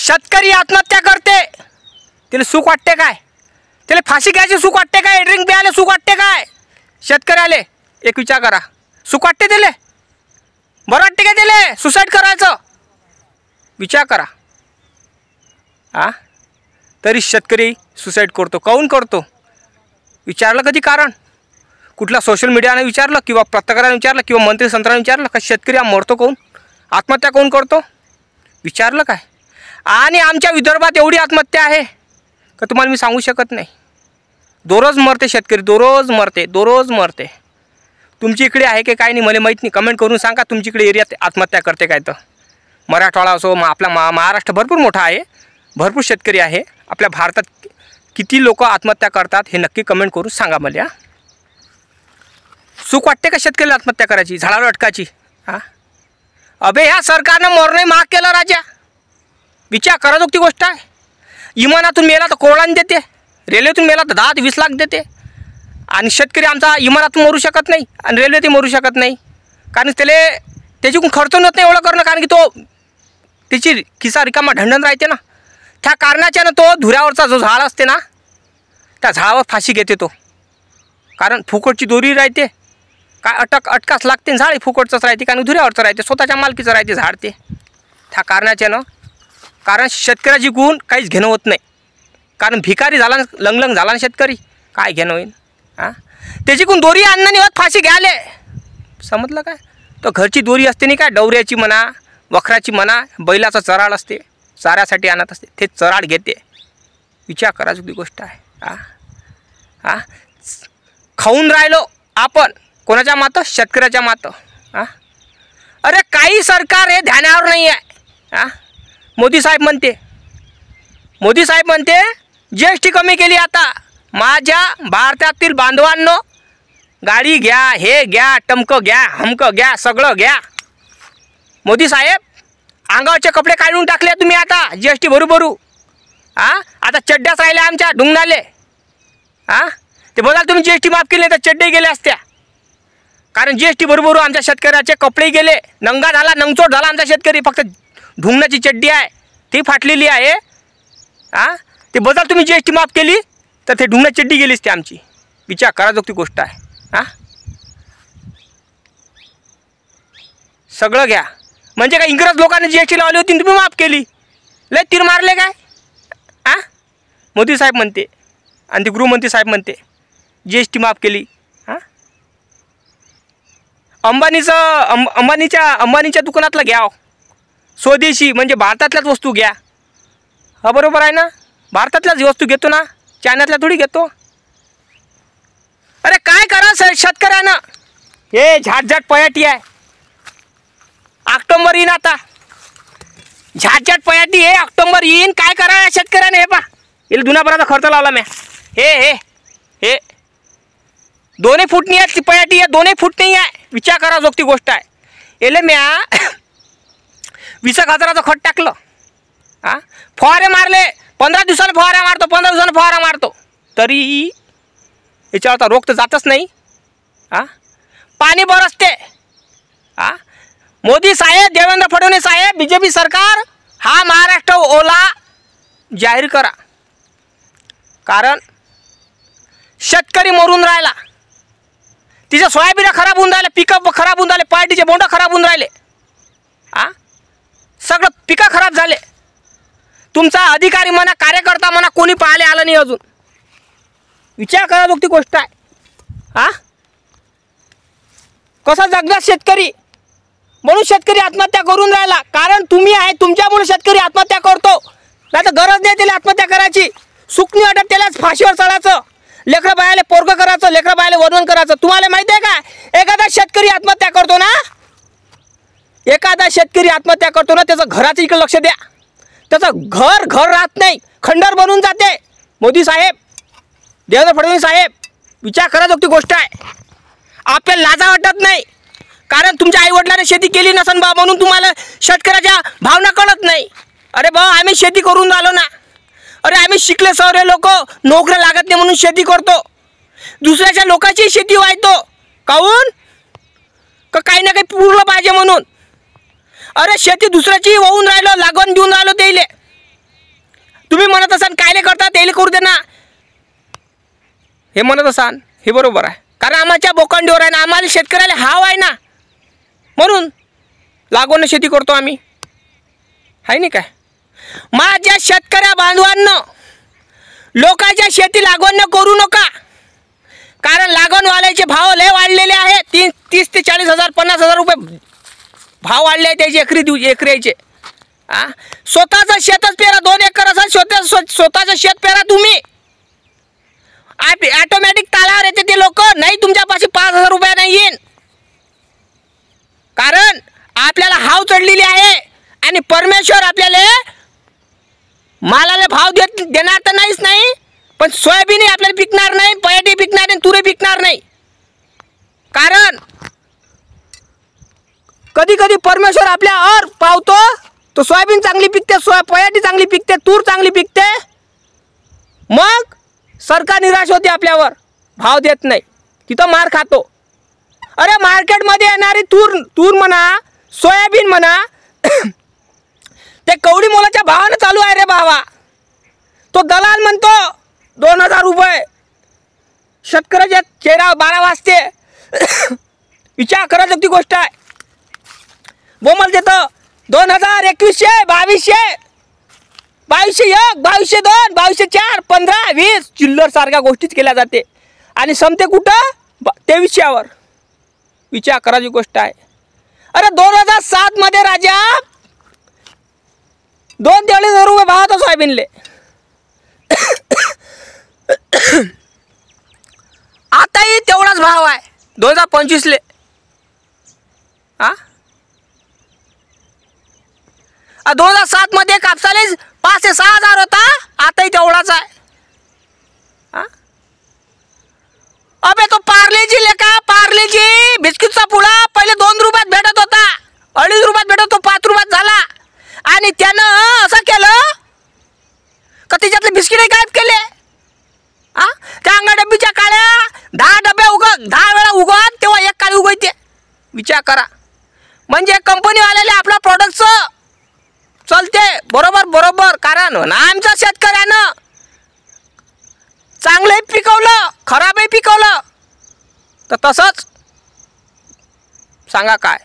शेतकरी आत्महत्या करते, त्याला सुख वाटते काय? त्याला फाशी घ्यायची सुख वाटते काय? ड्रिंक प्यायला सुख वाटते काय? शेतकऱ्याले एक विचार करा, सुख वाटते त्याला? बरं वाटते का त्याला सुसाईड करायचं? विचार करा. तरी शेतकरी सुसाईड करतो. काऊन करतो? विचारलं कधी कारण? कुठला सोशल मीडियाने विचारलं किंवा पत्रकाराने विचारलं किंवा मंत्री संत्राने विचारलं का शेतकरी हा मरतो काऊन, आत्महत्या काऊन करतो? विचारलं काय? आणि आमच्या विदर्भात एवढी आत्महत्या आहे का तुम्हाला मी सांगू शकत नाही. दररोज मरते शेतकरी, दररोज मरते. तुमच्या इकडे आहे की काय नाही मला माहीत नाही. कमेंट करून सांगा तुमच्या इकडे एरियात आत्महत्या करते काय. तर मराठवाडा असो, आपला महाराष्ट्र भरपूर मोठा आहे, भरपूर शेतकरी आहे. आपल्या भारतात किती लोक आत्महत्या करतात हे नक्की कमेंट करून सांगा मला. सुख वाटते का शेतकऱ्याला आत्महत्या करायची, झाडाला अटकायची? अबे ह्या सरकारनं मरणं महाग केलं राजा. विचार करा ती गोष्ट आहे. इमानातून मेला तर कोळाने देते, रेल्वेतून मेला तर 10 ते 20 लाख देते. आणि शेतकरी आमचा इमानातून मरू शकत नाही आणि रेल्वेतही मरू शकत नाही, कारण त्याच्याकडून खर्च होत नाही एवढं करणं, कारण की तो त्याची खिसा रिकामा ढंढण राहते ना. त्या कारणाच्यानं तो धुऱ्यावरचा जो झाड असते ना त्या झाडावर फाशी घेते तो, कारण फुकटची दोरी राहते. काय अटकाच लागते, झाड फुकटचंच राहते कारण धुऱ्यावरचं राहते, स्वतःच्या मालकीचं राहते झाड ते. त्या कारणाच्यानं कारण शेतकऱ्याची गुण काहीच घेणं होत नाही, कारण भिकारी झाला, लंगलंग झाला ना शेतकरी, काय घेणं होईल? त्याची कोण दोरी आणणं नाही होत फाशी घ्यायले, समजलं काय? तर घरची दोरी असते नाही काय, डवऱ्याची म्हणा, वखराची म्हणा, बैलाचा चराड असते, चाऱ्यासाठी आणत असते, ते चराड घेते. विचार करायची गोष्ट आहे. खाऊन राहिलो आपण कोणाच्या मातं? शेतकऱ्याच्या मातं. अरे काही सरकार हे ध्यानावर नाही आहे. मोदी साहेब म्हणते GST कमी केली आता. माझ्या भारतातील बांधवांनो, गाडी घ्या, हे घ्या, टमकं घ्या, हमकं घ्या, सगळं घ्या. मोदी साहेब अंगावरचे कपडे काढून टाकले तुम्ही आता GST भरू. आता चड्ड्याच राहिल्या आमच्या ढुंगणाले. ते बघाल तुम्ही GST माफ केले तर चड्डे गेले असत्या, कारण GST भरू आमच्या शेतकऱ्याचे कपडे गेले. नंगा झाला, नंगचोट झाला आमचा शेतकरी. फक्त ढुंगणाची चड्डी आहे ती फाटलेली आहे. ते बदल तुम्ही GST माफ केली तर ते ढुंगणाची चड्डी गेलीच ती आमची. विचार कराजोगती गोष्ट आहे. सगळं घ्या म्हणजे काय, इंग्रज लोकांनी GST लावली होती तुम्ही माफ केली, लय तीर मारले काय? मोदी साहेब म्हणते आणि ते गृहमंत्री साहेब म्हणते GST माफ केली. अंबानीच्या दुकानातलं घ्या, स्वदेशी म्हणजे भारतातल्याच वस्तू घ्या. बरोबर आहे ना, भारतातल्याच वस्तू घेतो ना, चायनातल्या थोडी घेतो. अरे काय करा शेतकऱ्यानं, हे झाटझाट पयाटी आहे. ऑक्टोबर येईन आता, झाटझाट पयाटी हे ऑक्टोबर येईन. काय करा शेतकऱ्याने? हे पा याला दुनाभराचा खर्च लावला म्या. हे 2 फूट नाही आहे ती पयाटी, आहे 2 फूट नाही आहे. विचार करा जोगती गोष्ट आहे. याला म्या 20,000चं खत टाकलं, फवारे मारले, 15 दिवसाला फवारा मारतो, तरी याच्यावर आता रोग तर जातच नाही. पाणी बरसते. मोदी साहेब, देवेंद्र फडणवीस साहेब, BJP सरकार हा महाराष्ट्र ओला जाहीर करा, कारण शेतकरी मरून राहिला. तिचे सोयाबीन खराब होऊन राहिले, पिकं खराब होऊन राहिले, पार्टीचे बोंड खराब होऊन राहिले, सगळं पिकं खराब झाले. तुमचा अधिकारी म्हणा, कार्यकर्ता म्हणा, कोणी पाहायला आलं नाही अजून. विचार करा ती गोष्ट आहे. कसा जगला शेतकरी, म्हणून शेतकरी आत्महत्या करून राहिला. कारण तुम्ही आहे, तुमच्यामुळे शेतकरी आत्महत्या करतो. नाही तर गरज नाही त्याला आत्महत्या करायची. सुख नाही वाटत त्यालाच फाशीवर चढायचं, लेकरं बायाले पोरगं करायचं, लेकरं बायाले वर्णन करायचं. तुम्हाला माहिती आहे का, एखादा शेतकरी आत्महत्या करतो ना, त्याचं घराचं इकडे लक्ष द्या. त्याचं घर राहत नाही, खंडर बनून जाते. मोदी साहेब, देवेंद्र फडणवीस साहेब, विचार करायची गोष्ट आहे. आपल्याला लाजा वाटत नाही, कारण तुमच्या आईवडिलांनी शेती केली नसन बा, म्हणून तुम्हाला शेतकऱ्याच्या भावना कळत नाही. अरे बा, आम्ही शेती करून राहिलो ना. अरे आम्ही शिकले सवरे लोक, नोकऱ्या लागत नाही म्हणून शेती करतो. दुसऱ्याच्या लोकांची शेती वाहतो, काहून? का काही ना काही पुरलं पाहिजे म्हणून. अरे शेती दुसऱ्याची वाहून राहिलो, लागवण देऊन राहिलो त्याले. करू दे ना हे म्हणत असाल हे बरोबर आहे, कारण आम्हाच्या बोकांडीवर आहे ना, आम्हाला शेतकऱ्याला हाव आहे ना, म्हणून लागवड शेती करतो आम्ही, आहे नाही काय. माझ्या शेतकऱ्या बांधवांनो, लोकांच्या शेती लागवड न करू नका, कारण लागवडवाल्याचे भाव लय वाढलेले आहेत. 30 ते 40 हजार 50 हजार रुपये भाव वाढले आहे त्याचे एकरीचे. स्वतःचं शेतच पेरा, 2 एकर असेल स्वतःचं शेत पेरा तुम्ही, ऑटोमॅटिक तालावर येते ते लोक. नाही तुमच्यापाशी 5000 रुपये नाही येईन, कारण आपल्याला हाव चढलेली आहे आणि परमेश्वर आपल्याला मालाला भाव देणार तर नाहीच नाही, पण सोयाबीन आपल्याला पिकणार नाही, पयाटी पिकणार नाही, तुरे पिकणार नाही. कारण कधी कधी परमेश्वर आपल्यावर पावतो, तो सोयाबीन चांगली पिकते, पयाटी चांगली पिकते, तूर चांगली पिकते, मग सरकार निराश होते, आपल्यावर भाव देत नाही, तिथं मार खातो. अरे मार्केटमध्ये येणारी तूर म्हणा, सोयाबीन म्हणा, ते कवडी मोलाच्या भावानं चालू आहे रे भावा. तो दलाल म्हणतो 2000 रुपये, शेतकऱ्याच्या चेहरा 12 वाजते. विचार करायची ती गोष्ट आहे. बोमल देतं 2000, 2100, 2200, 2201, 2202, 2204, 15, 20 चिल्लर सारख्या गोष्टीच केल्या जाते आणि संपते कुठं 2300वर. विचार करायची गोष्ट आहे. अरे 2007 मध्ये राजा 2-2.5 रुपये भाव होता सोयाबीनले. आताही तेवढाच भाव आहे 2025 ले. 2007 मध्ये कापसाले 5 ते 6 हजार होता, आताही तेवढाच आहे. अबे तो पार्लेजी लेका, पार्लेजी बिस्किटचा पुडा पहिले 2 रुपयात भेटत होता, 2.5 रुपयात भेटत तो 5 रुपयात झाला. आणि त्यानं असं केलं का त्याच्यातले बिस्किटही गायब केले. त्या अंगा डब्बीच्या काळ्या 10 डब्या 10 वेळा उगवत, तेव्हा एक काळी उगवते. विचार करा, म्हणजे कंपनीवाल्याला आपला प्रोडक्टचं चलते बरोबर. कारण आमच्या शेतकऱ्यानं चांगलंही पिकवलं, खराबही पिकवलं, तर तसंच सांगा काय.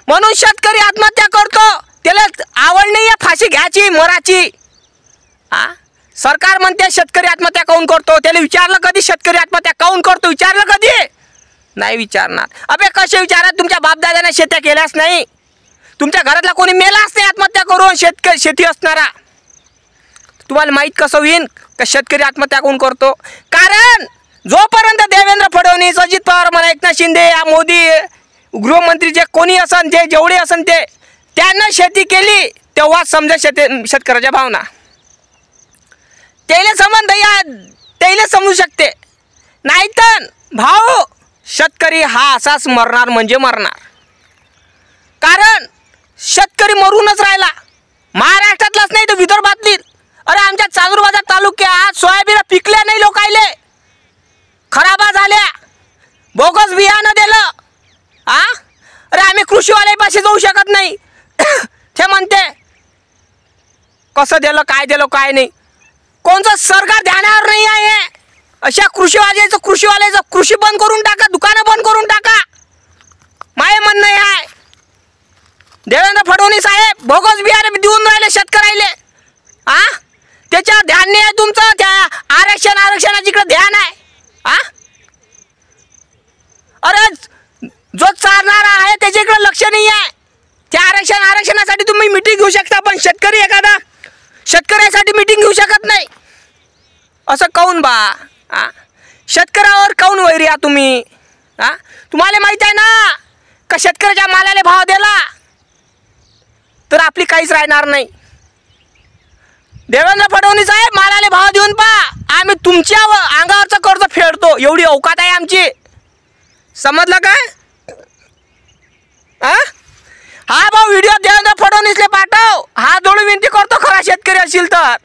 म्हणून शेतकरी आत्महत्या करतो, त्याला आवड नाही आहे फाशी घ्यायची मराची. सरकार म्हणते शेतकरी आत्महत्या काऊन करतो, त्याला विचारलं कधी शेतकरी आत्महत्या काऊन करतो, विचारलं कधी नाही विचारणार. अबे कसे विचारा, तुमच्या बापदादाने शेत्या केल्याच नाही, तुमच्या घरातला कोणी मेलाच नाही आत्महत्या करून शेती असणारा. तुम्हाला माहीत कसं होईन का शेतकरी आत्महत्या कोण करतो. कारण जोपर्यंत देवेंद्र फडणवीस, अजित पवार म्हणा, एकनाथ शिंदे, मोदी, गृहमंत्री जे कोणी असन, जे जेवढे असन ते त्यानं शेती केली, तेव्हा समजा शेतकऱ्याच्या भावना त्याला संबंध त्याला समजू शकते. नाहीतर भाऊ शेतकरी हा असाच मरणार म्हणजे मरणार. कारण शेतकरी मरूनच राहिला, महाराष्ट्रातलाच नाही तर विदर्भातली. अरे आमच्या चांदूरबाजार तालुक्यात सोयाबीन पिकल्या नाही, लोकायले खराबा झाल्या, बोगस बियाणं दिलं. अरे आम्ही कृषीवाल्यापाशी जाऊ शकत नाही. ते म्हणते कसं दिलं काय नाही, कोणतं सरकार ध्यानावर नाही आहे. अशा कृषीवाल्याचं कृषी बंद करून टाका, दुकानं बंद करून टाका. माय म्हणणं आहे देवेंद्र फडणवीस साहेब बोगस बियाणे देऊन राहिले शेतकऱ्याले. त्याच्यावर ध्यान नाही आहे तुमचं, त्या आरक्षणाची ध्यान आहे. अरे जो चालणारा आहे त्याच्याकडे लक्ष नाही आहे. त्या आरक्षणासाठी तुम्ही मिटिंग घेऊ शकता, पण एखादा शेतकऱ्यासाठी मिटिंग घेऊ शकत नाही. असं काऊन बा? शेतकऱ्यावर काऊन वैरी आ तुम्ही? तुम्हाला माहित आहे ना का शेतकऱ्याच्या मालाला भाव दिला तर आपली काहीच राहणार नाही. देवेंद्र फडणवीस साहेब मालाला भाव देऊन पहा, आम्ही तुमच्या अंगावरचं कर्ज फेडतो, एवढी औकात आहे आमची. समजलं काय? हा भाऊ व्हिडिओ देवेंद्र फडणवीसले पाठव, हा जोडून विनंती करतो खरा शेतकरी असेल तर.